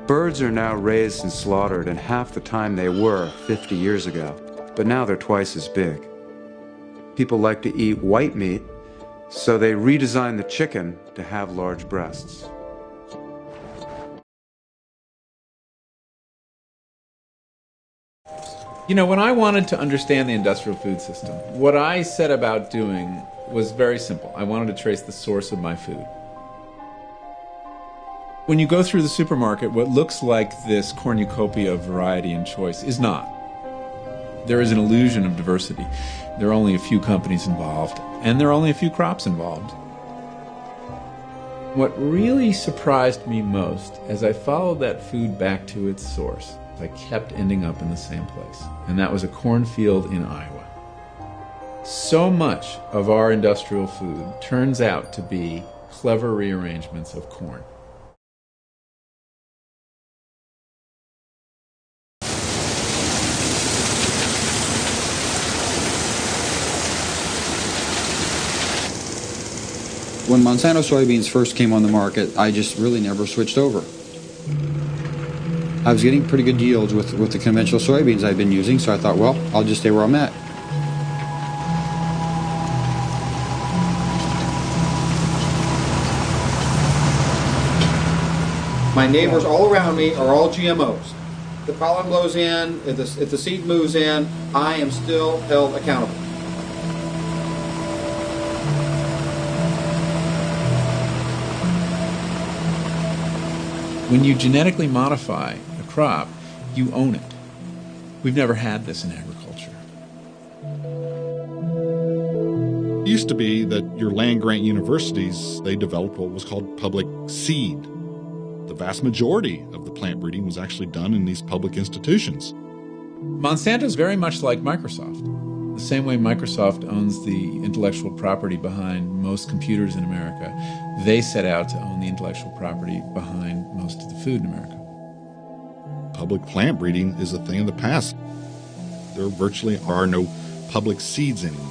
Birds are now raised and slaughtered in half the time they were 50 years ago, but now they're twice as big. People like to eat white meat, so they redesigned the chicken to have large breasts. You know, when I wanted to understand the industrial food system, what I set about doing was very simple. I wanted to trace the source of my food. When you go through the supermarket, what looks like this cornucopia of variety and choice is not. There is an illusion of diversity. There are only a few companies involved, and there are only a few crops involved. What really surprised me most, as I followed that food back to its source, I kept ending up in the same place, and that was a cornfield in Iowa. So much of our industrial food turns out to be clever rearrangements of corn. When Monsanto soybeans first came on the market, I just really never switched over. I was getting pretty good yields with the conventional soybeans I'd been using, so I thought, well, I'll just stay where I'm at. My neighbors all around me are all GMOs. The pollen blows in, if the seed moves in, I am still held accountable. When you genetically modify a crop, you own it. We've never had this in agriculture. It used to be that your land-grant universities, they developed what was called public seed. The vast majority of the plant breeding was actually done in these public institutions. Monsanto is very much like Microsoft. The same way Microsoft owns the intellectual property behind most computers in America, they set out to own the intellectual property behind most of the food in America. Public plant breeding is a thing of the past. There virtually are no public seeds anymore.